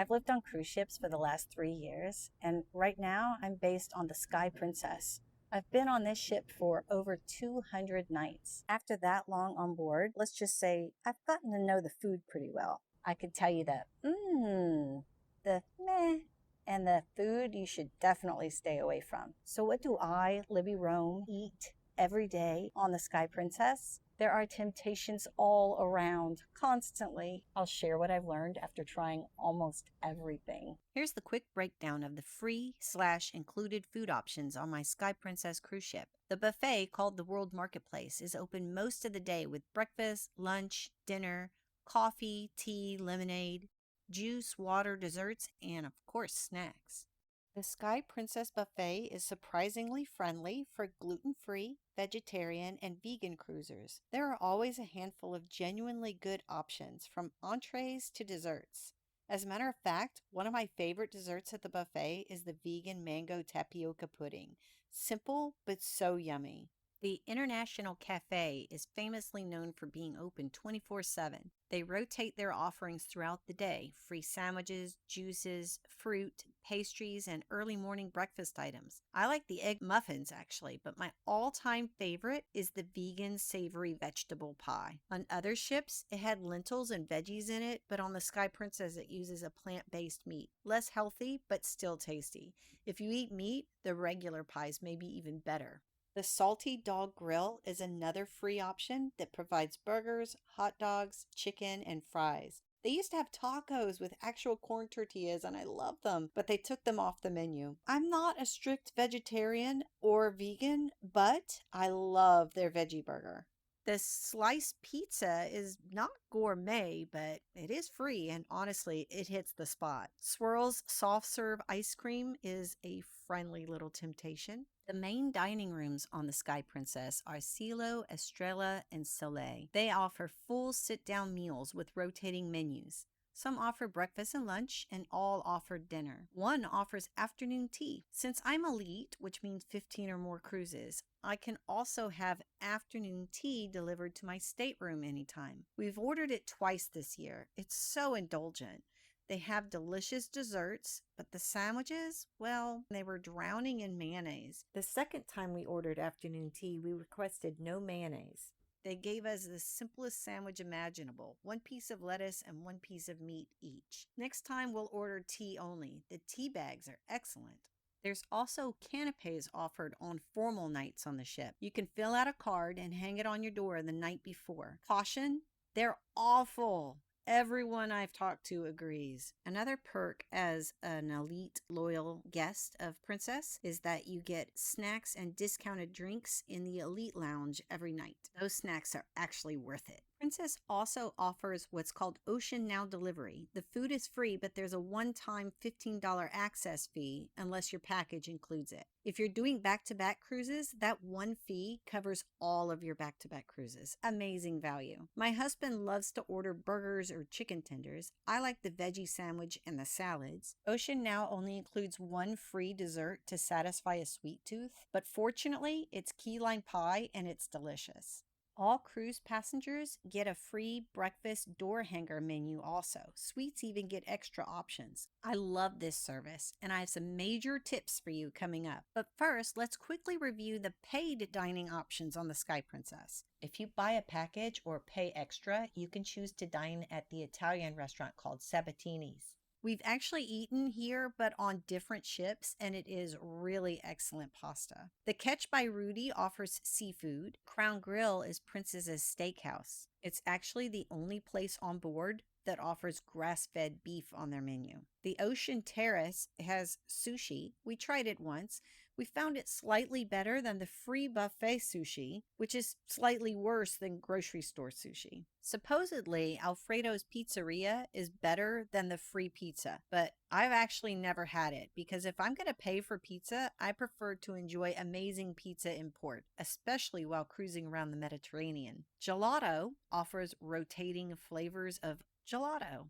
I've lived on cruise ships for the last 3 years, and right now I'm based on the Sky Princess. I've been on this ship for over 200 nights. After that long on board, let's just say I've gotten to know the food pretty well. I could tell you that, the meh, and the food you should definitely stay away from. So, what do I, Libby Rome, eat every day on the Sky Princess? There are temptations all around, constantly. I'll share what I've learned after trying almost everything. Here's the quick breakdown of the free/included food options on my Sky Princess cruise ship. The buffet, called the World Marketplace, is open most of the day with breakfast, lunch, dinner, coffee, tea, lemonade, juice, water, desserts, and of course, snacks. The Sky Princess Buffet is surprisingly friendly for gluten-free, vegetarian, and vegan cruisers. There are always a handful of genuinely good options, from entrees to desserts. As a matter of fact, one of my favorite desserts at the buffet is the vegan mango tapioca pudding. Simple, but so yummy. The International Café is famously known for being open 24/7. They rotate their offerings throughout the day: free sandwiches, juices, fruit, pastries, and early morning breakfast items. I like the egg muffins actually, but my all time favorite is the vegan savory vegetable pie. On other ships, it had lentils and veggies in it, but on the Sky Princess, it uses a plant based meat. Less healthy, but still tasty. If you eat meat, the regular pies may be even better. The Salty Dog Grill is another free option that provides burgers, hot dogs, chicken, and fries. They used to have tacos with actual corn tortillas, and I love them, but they took them off the menu. I'm not a strict vegetarian or vegan, but I love their veggie burger. The sliced pizza is not gourmet, but it is free, and honestly, it hits the spot. Swirl's soft serve ice cream is a friendly little temptation. The main dining rooms on the Sky Princess are Cielo, Estrella, and Soleil. They offer full sit down meals with rotating menus. Some offer breakfast and lunch, and all offer dinner. One offers afternoon tea. Since I'm elite, which means 15 or more cruises, I can also have afternoon tea delivered to my stateroom anytime. We've ordered it twice this year. It's so indulgent. They have delicious desserts, but the sandwiches, well, they were drowning in mayonnaise. The second time we ordered afternoon tea, we requested no mayonnaise. They gave us the simplest sandwich imaginable: one piece of lettuce and one piece of meat each. Next time we'll order tea only. The tea bags are excellent. There's also canapes offered on formal nights on the ship. You can fill out a card and hang it on your door the night before. Caution, they're awful. Everyone I've talked to agrees. Another perk as an elite loyal guest of Princess is that you get snacks and discounted drinks in the elite lounge every night. Those snacks are actually worth it. Princess also offers what's called Ocean Now delivery. The food is free, but there's a one-time $15 access fee unless your package includes it. If you're doing back-to-back cruises, that one fee covers all of your back-to-back cruises. Amazing value. My husband loves to order burgers or chicken tenders. I like the veggie sandwich and the salads. Ocean Now only includes one free dessert to satisfy a sweet tooth, but fortunately, it's key lime pie and it's delicious. All cruise passengers get a free breakfast door hanger menu also. Suites even get extra options. I love this service, and I have some major tips for you coming up. But first, let's quickly review the paid dining options on the Sky Princess. If you buy a package or pay extra, you can choose to dine at the Italian restaurant called Sabatini's. We've actually eaten here, but on different ships, and it is really excellent pasta. The Catch by Rudy offers seafood. Crown Grill is Princess's steakhouse. It's actually the only place on board that offers grass-fed beef on their menu. The Ocean Terrace has sushi. We tried it once. We found it slightly better than the free buffet sushi, which is slightly worse than grocery store sushi. Supposedly, Alfredo's Pizzeria is better than the free pizza, but I've actually never had it because if I'm going to pay for pizza, I prefer to enjoy amazing pizza in port, especially while cruising around the Mediterranean. Gelato offers rotating flavors of gelato.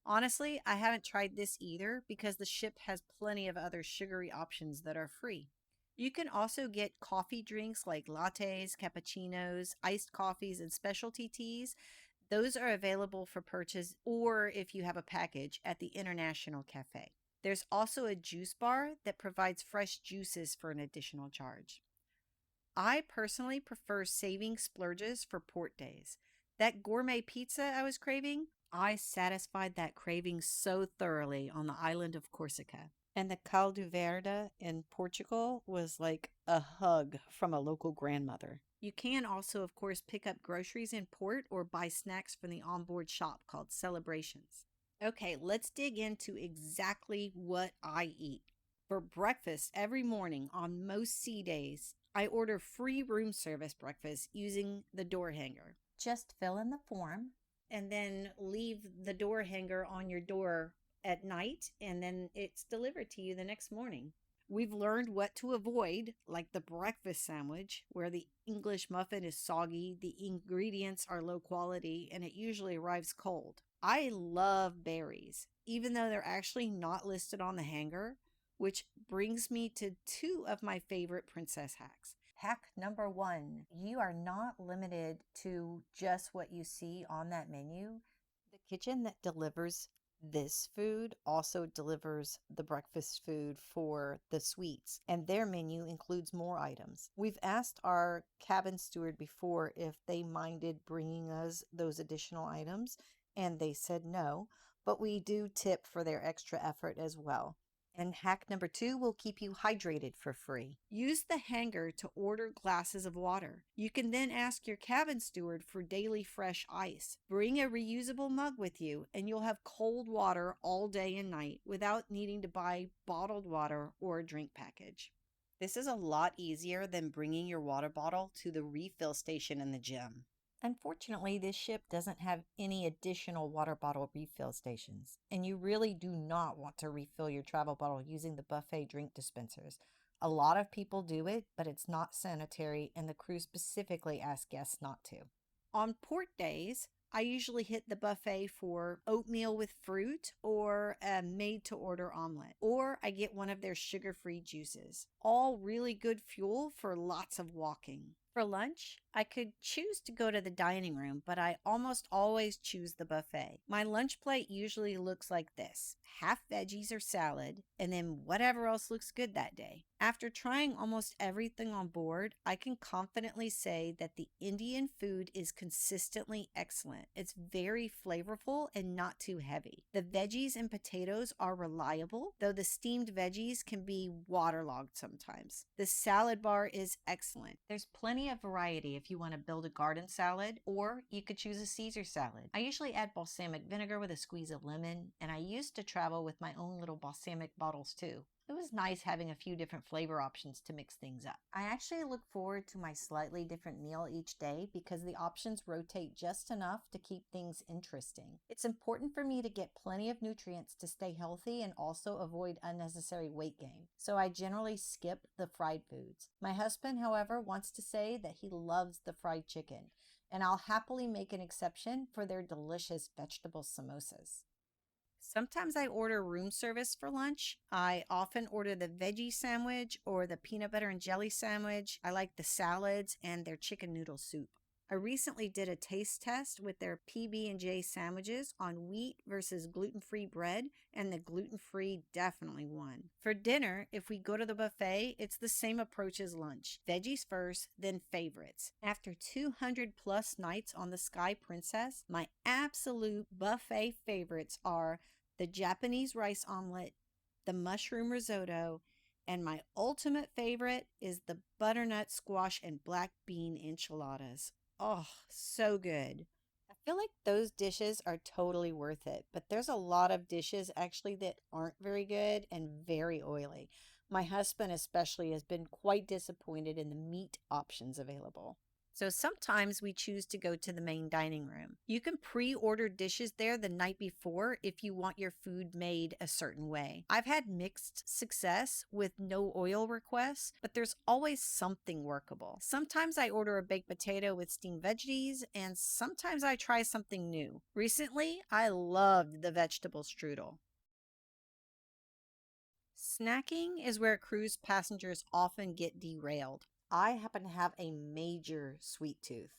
Honestly, I haven't tried this either because the ship has plenty of other sugary options that are free. You can also get coffee drinks like lattes, cappuccinos, iced coffees, and specialty teas. Those are available for purchase or if you have a package at the International Café. There's also a juice bar that provides fresh juices for an additional charge. I personally prefer saving splurges for port days. That gourmet pizza I was craving, I satisfied that craving so thoroughly on the island of Corsica. And the caldo verde in Portugal was like a hug from a local grandmother. You can also, of course, pick up groceries in port or buy snacks from the onboard shop called Celebrations. Okay, let's dig into exactly what I eat. For breakfast every morning on most sea days, I order free room service breakfast using the door hanger. Just fill in the form. And then leave the door hanger on your door at night, and then it's delivered to you the next morning. We've learned what to avoid, like the breakfast sandwich, where the English muffin is soggy, the ingredients are low quality, and it usually arrives cold. I love berries, even though they're actually not listed on the hanger, which brings me to two of my favorite princess hacks. Hack number one, you are not limited to just what you see on that menu. The kitchen that delivers this food also delivers the breakfast food for the suites, and their menu includes more items. We've asked our cabin steward before if they minded bringing us those additional items, and they said no, but we do tip for their extra effort as well. And hack number two will keep you hydrated for free. Use the hanger to order glasses of water. You can then ask your cabin steward for daily fresh ice. Bring a reusable mug with you, and you'll have cold water all day and night without needing to buy bottled water or a drink package. This is a lot easier than bringing your water bottle to the refill station in the gym. Unfortunately, this ship doesn't have any additional water bottle refill stations, and you really do not want to refill your travel bottle using the buffet drink dispensers. A lot of people do it, but it's not sanitary, and the crew specifically asks guests not to. On port days, I usually hit the buffet for oatmeal with fruit or a made to order omelet, or I get one of their sugar free juices. All really good fuel for lots of walking. For lunch, I could choose to go to the dining room, but I almost always choose the buffet. My lunch plate usually looks like this: half veggies or salad, and then whatever else looks good that day. After trying almost everything on board, I can confidently say that the Indian food is consistently excellent. It's very flavorful and not too heavy. The veggies and potatoes are reliable, though the steamed veggies can be waterlogged sometimes. The salad bar is excellent. There's plenty of variety if you want to build a garden salad, or you could choose a Caesar salad. I usually add balsamic vinegar with a squeeze of lemon, and I used to travel with my own little balsamic bottles too. It was nice having a few different flavor options to mix things up. I actually look forward to my slightly different meal each day because the options rotate just enough to keep things interesting. It's important for me to get plenty of nutrients to stay healthy and also avoid unnecessary weight gain, so I generally skip the fried foods. My husband, however, wants to say that he loves the fried chicken, and I'll happily make an exception for their delicious vegetable samosas. Sometimes I order room service for lunch. I often order the veggie sandwich or the peanut butter and jelly sandwich. I like the salads and their chicken noodle soup. I recently did a taste test with their PB&J sandwiches on wheat versus gluten-free bread, and the gluten-free definitely won. For dinner, if we go to the buffet, it's the same approach as lunch. Veggies first, then favorites. After 200 plus nights on the Sky Princess, my absolute buffet favorites are the Japanese rice omelet, the mushroom risotto, and my ultimate favorite is the butternut squash and black bean enchiladas. Oh, so good. I feel like those dishes are totally worth it, but there's a lot of dishes actually that aren't very good and very oily. My husband especially has been quite disappointed in the meat options available. So sometimes we choose to go to the main dining room. You can pre-order dishes there the night before if you want your food made a certain way. I've had mixed success with no oil requests, but there's always something workable. Sometimes I order a baked potato with steamed veggies, and sometimes I try something new. Recently, I loved the vegetable strudel. Snacking is where cruise passengers often get derailed. I happen to have a major sweet tooth.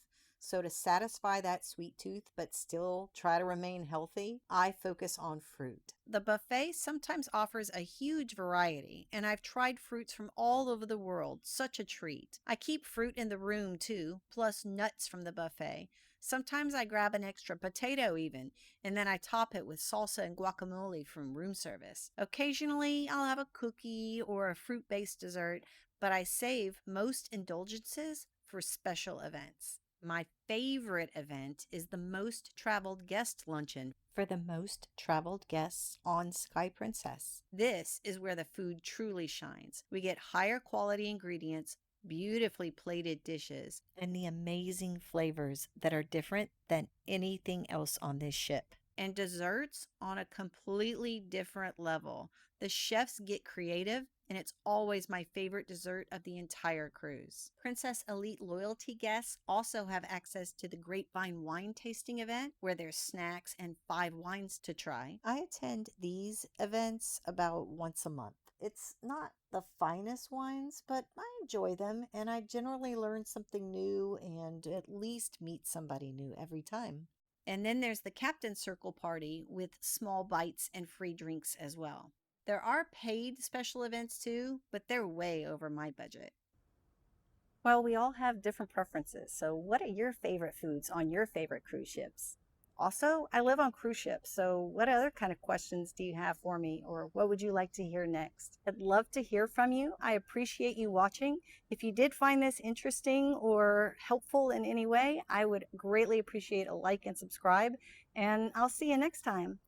So, to satisfy that sweet tooth but still try to remain healthy, I focus on fruit. The buffet sometimes offers a huge variety, and I've tried fruits from all over the world. Such a treat. I keep fruit in the room too, plus nuts from the buffet. Sometimes I grab an extra potato, even, and then I top it with salsa and guacamole from room service. Occasionally, I'll have a cookie or a fruit based dessert, but I save most indulgences for special events. My favorite event is the most traveled guest luncheon for the most traveled guests on Sky Princess. This is where the food truly shines. We get higher quality ingredients, beautifully plated dishes, and the amazing flavors that are different than anything else on this ship. And desserts on a completely different level. The chefs get creative, and it's always my favorite dessert of the entire cruise. Princess Elite loyalty guests also have access to the Grapevine wine tasting event, where there's snacks and 5 wines to try. I attend these events about once a month. It's not the finest wines, but I enjoy them, and I generally learn something new and at least meet somebody new every time. And then there's the Captain Circle party with small bites and free drinks as well. There are paid special events too, but they're way over my budget. Well, we all have different preferences. So, what are your favorite foods on your favorite cruise ships? Also, I live on cruise ships. So, what other kind of questions do you have for me, or what would you like to hear next? I'd love to hear from you. I appreciate you watching. If you did find this interesting or helpful in any way, I would greatly appreciate a like and subscribe. And I'll see you next time.